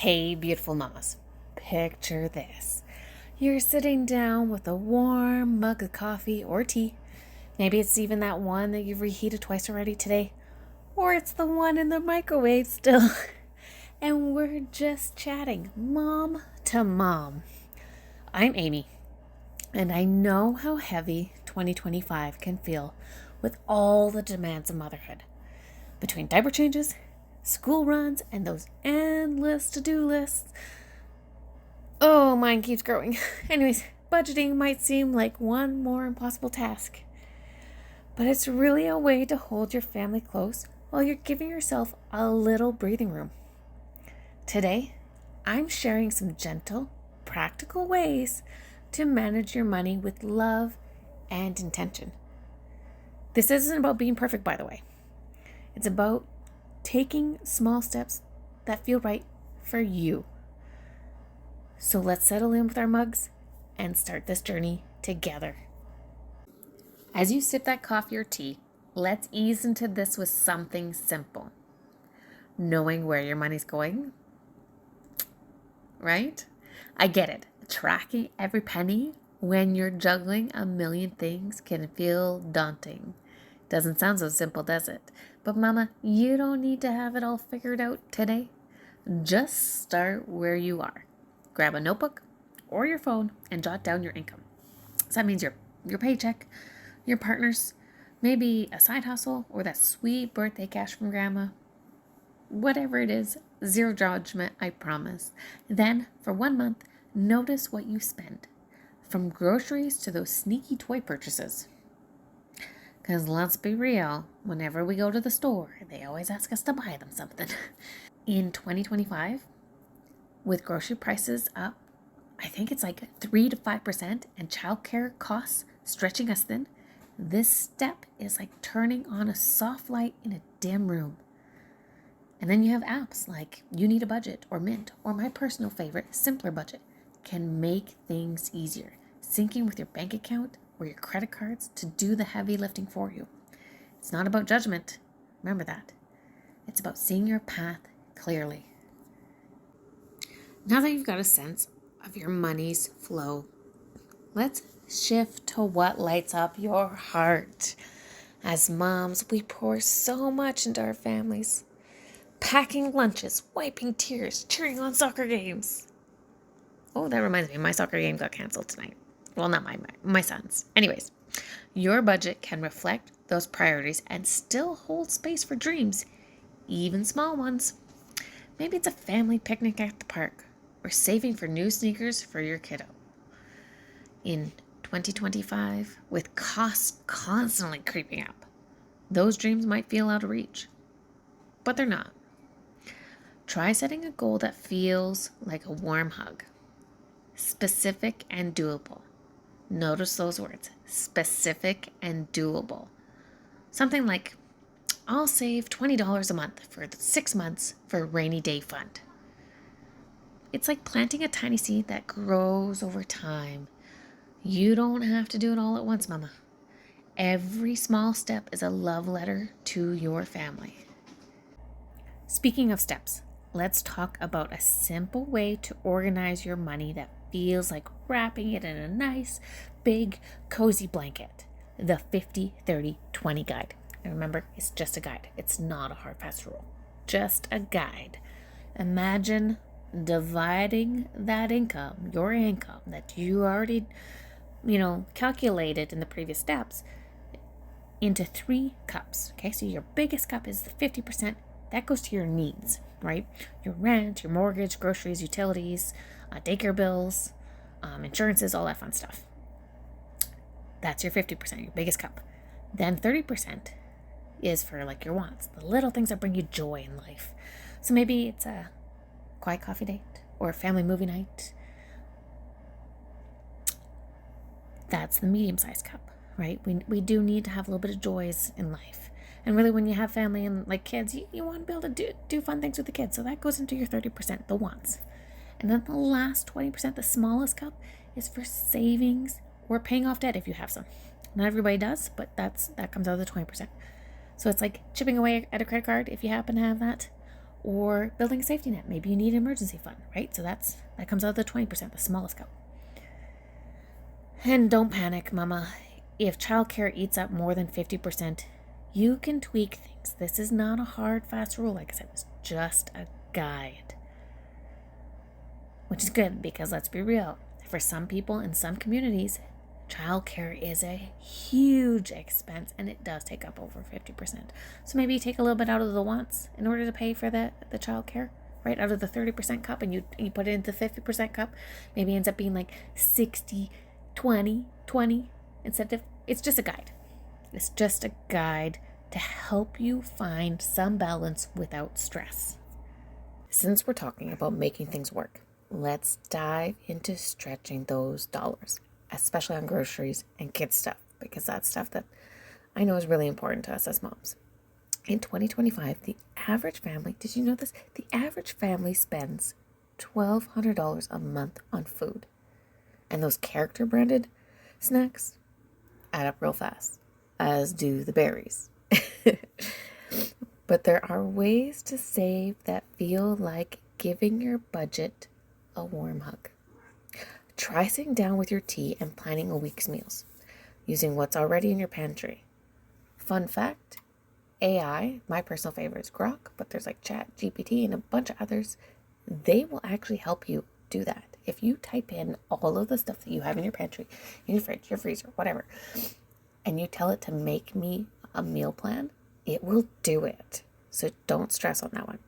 Hey, beautiful mamas, picture this. You're sitting down with a warm mug of coffee or tea. Maybe it's even that one that you've reheated twice already today. Or it's the one in the microwave still. And we're just chatting, mom to mom. I'm Amy, and I know how heavy 2025 can feel with all the demands of motherhood. Between diaper changes, school runs, and those endless to-do lists. Oh, mine keeps growing. Anyways, budgeting might seem like one more impossible task. But it's really a way to hold your family close while you're giving yourself a little breathing room. Today, I'm sharing some gentle, practical ways to manage your money with love and intention. This isn't about being perfect, by the way. It's about taking small steps that feel right for you. So let's settle in with our mugs and start this journey together. As you sip that coffee or tea, let's ease into this with something simple. Knowing where your money's going, right? I get it. Tracking every penny when you're juggling a million things can feel daunting. Doesn't sound so simple, does it? But mama, you don't need to have it all figured out today. Just start where you are. Grab a notebook or your phone and jot down your income. So that means your paycheck, your partner's, maybe a side hustle, or that sweet birthday cash from grandma. Whatever it is, zero judgment, I promise. Then, for 1 month, notice what you spend. From groceries to those sneaky toy purchases. Because let's be real, whenever we go to the store, they always ask us to buy them something. In 2025, with grocery prices up, I think it's like 3 to 5%, and childcare costs stretching us thin, this step is like turning on a soft light in a dim room. And then you have apps like You Need a Budget or Mint, or my personal favorite, Simpler Budget, can make things easier, syncing with your bank account or your credit cards to do the heavy lifting for you. It's not about judgment. Remember that. It's about seeing your path clearly. Now that you've got a sense of your money's flow, let's shift to what lights up your heart. As moms, we pour so much into our families. Packing lunches, wiping tears, cheering on soccer games. Oh, that reminds me, my soccer game got canceled tonight. Well, not my son's. Anyways, your budget can reflect those priorities and still hold space for dreams, even small ones. Maybe it's a family picnic at the park, or saving for new sneakers for your kiddo. In 2025, with costs constantly creeping up, those dreams might feel out of reach, but they're not. Try setting a goal that feels like a warm hug, specific and doable. Notice those words, specific and doable. Something like, I'll save $20 a month for 6 months for a rainy day fund. It's like planting a tiny seed that grows over time. You don't have to do it all at once, mama. Every small step is a love letter to your family. Speaking of steps, let's talk about a simple way to organize your money that feels like wrapping it in a nice, big, cozy blanket. The 50-30-20 guide. And remember, it's just a guide. It's not a hard, fast rule. Just a guide. Imagine dividing that income, your income that you already, calculated in the previous steps, into 3 cups. Okay, so your biggest cup is the 50%. That goes to your needs, right? Your rent, your mortgage, groceries, utilities, daycare bills, insurances, all that fun stuff. That's your 50%, your biggest cup. Then 30% is for like your wants, the little things that bring you joy in life. So maybe it's a quiet coffee date or a family movie night. That's the medium-sized cup, right? We do need to have a little bit of joys in life. And really, when you have family and like kids, you want to be able to do fun things with the kids. So that goes into your 30%, the wants. And then the last 20%, the smallest cup, is for savings or paying off debt if you have some. Not everybody does, but that comes out of the 20%. So it's like chipping away at a credit card if you happen to have that, or building a safety net. Maybe you need an emergency fund, right? So that comes out of the 20%, the smallest cup. And don't panic, mama. If childcare eats up more than 50%, you can tweak things. This is not a hard, fast rule. Like I said, it's just a guide. Which is good because let's be real. For some people in some communities, childcare is a huge expense and it does take up over 50%. So maybe you take a little bit out of the wants in order to pay for the childcare, right? Out of the 30% cup, and you put it into the 50% cup. Maybe it ends up being like 60, 20, 20 instead of, it's just a guide. It's just a guide to help you find some balance without stress. Since we're talking about making things work, let's dive into stretching those dollars, especially on groceries and kids stuff, because that's stuff that I know is really important to us as moms. In 2025, the average family, did you know this? The average family spends $1,200 a month on food. And those character branded snacks add up real fast, as do the berries. But there are ways to save that feel like giving your budget a warm hug. Try sitting down with your tea and planning a week's meals, using what's already in your pantry. Fun fact, AI, my personal favorite is Grok, but there's like ChatGPT and a bunch of others. They will actually help you do that. If you type in all of the stuff that you have in your pantry, in your fridge, your freezer, whatever, and you tell it to make me a meal plan, it will do it. So don't stress on that one.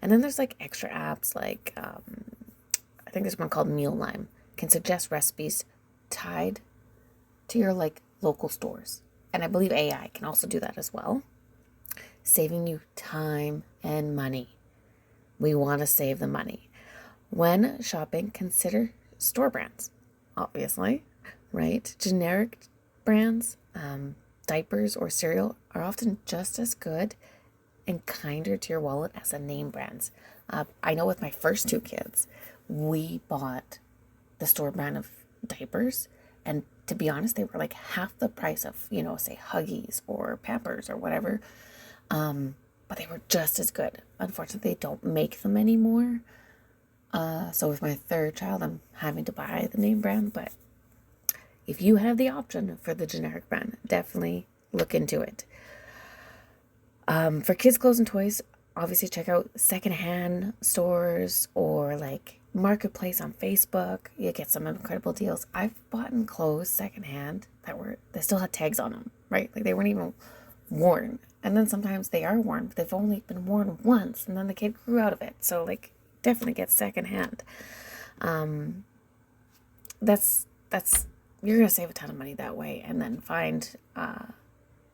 And then there's like extra apps like, I think there's one called Mealime, can suggest recipes tied to your like local stores. And I believe AI can also do that as well, saving you time and money. We want to save the money. When shopping, consider store brands, obviously, right? Generic brands, diapers or cereal are often just as good and kinder to your wallet as the name brands. I know with my first two kids, we bought the store brand of diapers, and to be honest, they were like half the price of, say Huggies or Pampers or whatever. But they were just as good. Unfortunately, they don't make them anymore. So with my third child, I'm having to buy the name brand, but if you have the option for the generic brand, definitely look into it. For kids' clothes and toys, obviously check out secondhand stores or like Marketplace on Facebook. You get some incredible deals. I've bought clothes secondhand that still had tags on them, right? Like they weren't even worn. And then sometimes they are worn, but they've only been worn once, and then the kid grew out of it. So like definitely get secondhand. That's you're gonna save a ton of money that way, and then find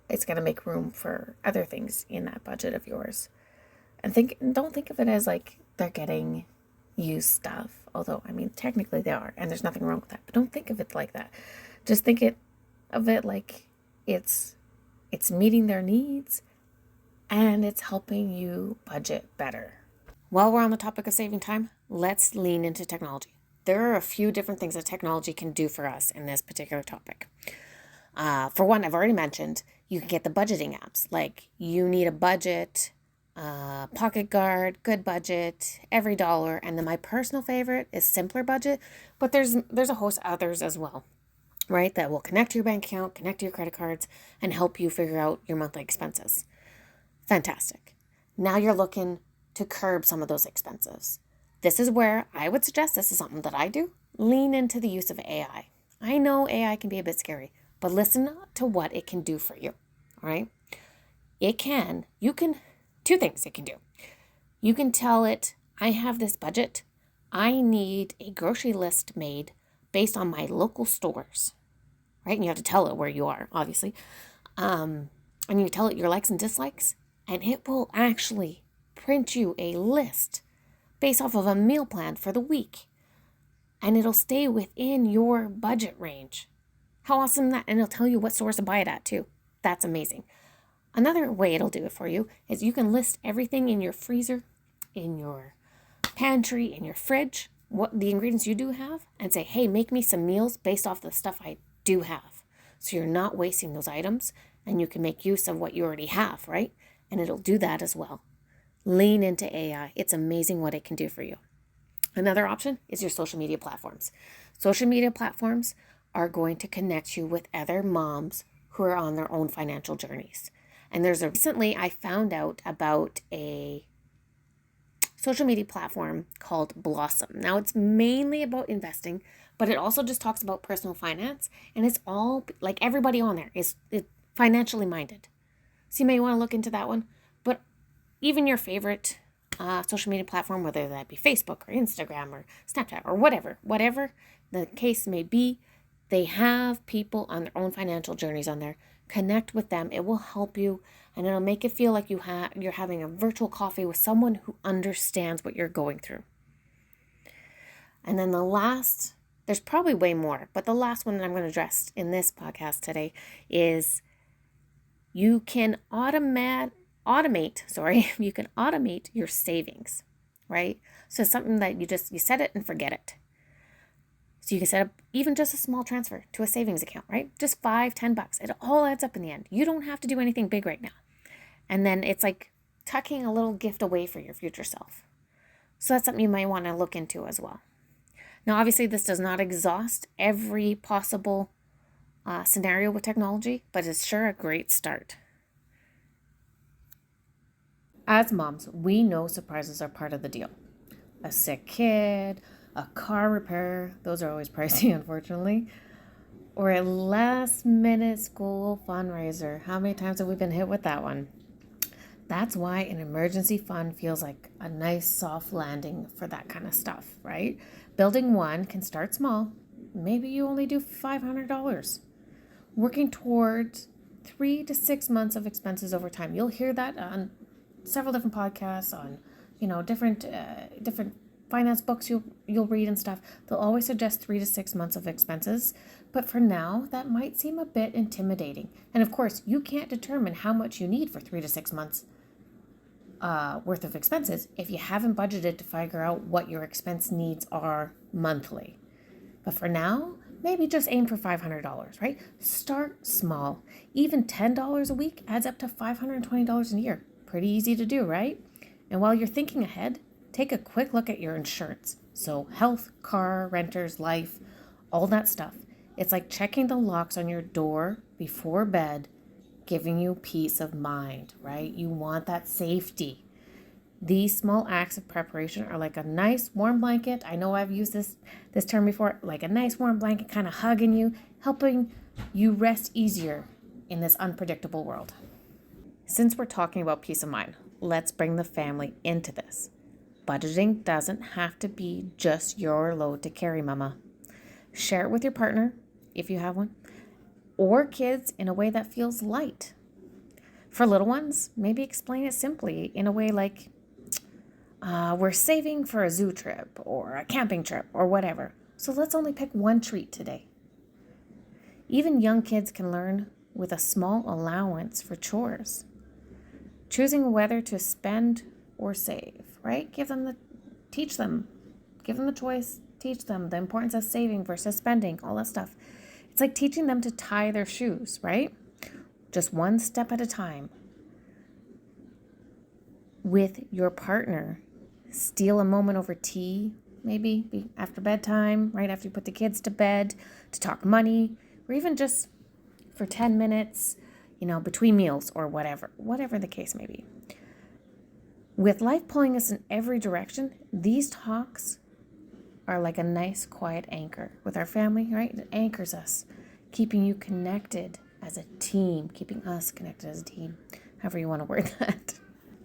it's gonna make room for other things in that budget of yours. And don't think of it as like they're getting used stuff, although I mean technically they are, and there's nothing wrong with that. But don't think of it like that. Just think of it like it's meeting their needs and it's helping you budget better. While we're on the topic of saving time, let's lean into technology. There are a few different things that technology can do for us in this particular topic. For one, I've already mentioned, you can get the budgeting apps. Like You Need a Budget, Pocket Guard, Good Budget, Every Dollar, and then my personal favorite is Simpler Budget, but there's a host of others as well, right? That will connect to your bank account, connect to your credit cards, and help you figure out your monthly expenses. Fantastic. Now you're looking to curb some of those expenses. This is where I would suggest, this is something that I do, lean into the use of AI. I know AI can be a bit scary, but listen to what it can do for you, all right? Two things it can do. You can tell it, I have this budget. I need a grocery list made based on my local stores, right? And you have to tell it where you are, obviously. And you tell it your likes and dislikes, and it will actually print you a list based off of a meal plan for the week. And it'll stay within your budget range. How awesome is that? And it'll tell you what stores to buy it at too. That's amazing. Another way it'll do it for you is you can list everything in your freezer, in your pantry, in your fridge, what the ingredients you do have, and say, hey, make me some meals based off the stuff I do have. So you're not wasting those items, and you can make use of what you already have, right? And it'll do that as well. Lean into AI. It's amazing what it can do for you. Another option is your social media platforms. Social media platforms are going to connect you with other moms who are on their own financial journeys. And recently I found out about a social media platform called Blossom. Now it's mainly about investing, but it also just talks about personal finance, and it's all like everybody on there is financially minded. So you may want to look into that one. But even your favorite social media platform, whether that be Facebook or Instagram or Snapchat or whatever the case may be, they have people on their own financial journeys on there. Connect with them. It will help you, and it'll make it feel like you're having a virtual coffee with someone who understands what you're going through. And then there's probably way more, but the last one that I'm going to address in this podcast today is you can automate your savings, right? So it's something that you set it and forget it. So you can set up even just a small transfer to a savings account, right? Just $5-10. It all adds up in the end. You don't have to do anything big right now. And then it's like tucking a little gift away for your future self. So that's something you might want to look into as well. Now, obviously, this does not exhaust every possible scenario with technology, but it's sure a great start. As moms, we know surprises are part of the deal. A sick kid, a car repair, those are always pricey, unfortunately, or a last-minute school fundraiser. How many times have we been hit with that one? That's why an emergency fund feels like a nice soft landing for that kind of stuff, right? Building one can start small. Maybe you only do $500. Working towards 3 to 6 months of expenses over time. You'll hear that on several different podcasts, on different finance books you'll read and stuff. They'll always suggest 3 to 6 months of expenses, but for now that might seem a bit intimidating. And of course, you can't determine how much you need for 3 to 6 months worth of expenses if you haven't budgeted to figure out what your expense needs are monthly. But for now, maybe just aim for $500, right? Start small. Even $10 a week adds up to $520 a year. Pretty easy to do, right? And while you're thinking ahead, take a quick look at your insurance. So health, car, renters, life, all that stuff. It's like checking the locks on your door before bed, giving you peace of mind, right? You want that safety. These small acts of preparation are like a nice warm blanket. I know I've used this term before, like a nice warm blanket kind of hugging you, helping you rest easier in this unpredictable world. Since we're talking about peace of mind, let's bring the family into this. Budgeting doesn't have to be just your load to carry, mama. Share it with your partner, if you have one, or kids in a way that feels light. For little ones, maybe explain it simply in a way like, we're saving for a zoo trip or a camping trip or whatever, so let's only pick one treat today. Even young kids can learn with a small allowance for chores. Choosing whether to spend or save, right? Give them the choice, teach them the importance of saving versus spending, all that stuff. It's like teaching them to tie their shoes, right? Just one step at a time. With your partner, steal a moment over tea, maybe after bedtime, right after you put the kids to bed, to talk money, or even just for 10 minutes, between meals or whatever the case may be. With life pulling us in every direction, these talks are like a nice quiet anchor with our family, right? It anchors us, keeping you connected as a team, keeping us connected as a team, however you want to word that.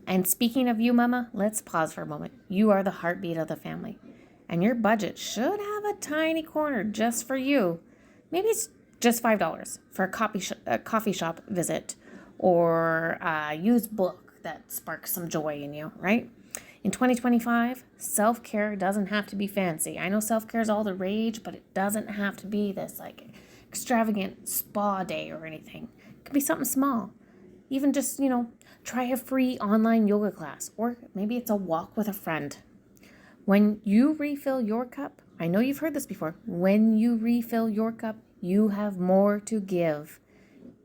And speaking of you, mama, let's pause for a moment. You are the heartbeat of the family, and your budget should have a tiny corner just for you. Maybe it's just $5 for a coffee shop visit or a used book that sparks some joy in you, right? In 2025, self-care doesn't have to be fancy. I know self-care is all the rage, but it doesn't have to be this like extravagant spa day or anything. It could be something small. Even just, try a free online yoga class, or maybe it's a walk with a friend. When you refill your cup, I know you've heard this before, when you refill your cup, you have more to give.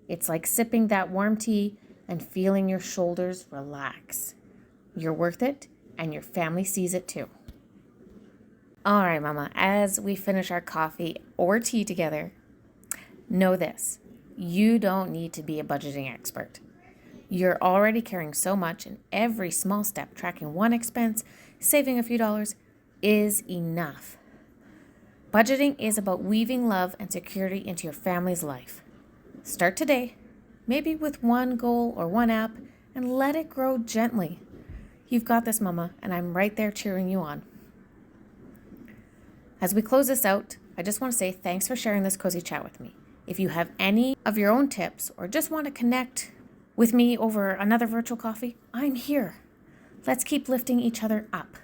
It's like sipping that warm tea and feeling your shoulders relax. You're worth it, and your family sees it too. All right, Mama, as we finish our coffee or tea together, know this: you don't need to be a budgeting expert. You're already carrying so much, and every small step, tracking one expense, saving a few dollars, is enough. Budgeting is about weaving love and security into your family's life. Start today, maybe with one goal or one app, and let it grow gently. You've got this, Mama, and I'm right there cheering you on. As we close this out, I just want to say thanks for sharing this cozy chat with me. If you have any of your own tips or just want to connect with me over another virtual coffee, I'm here. Let's keep lifting each other up.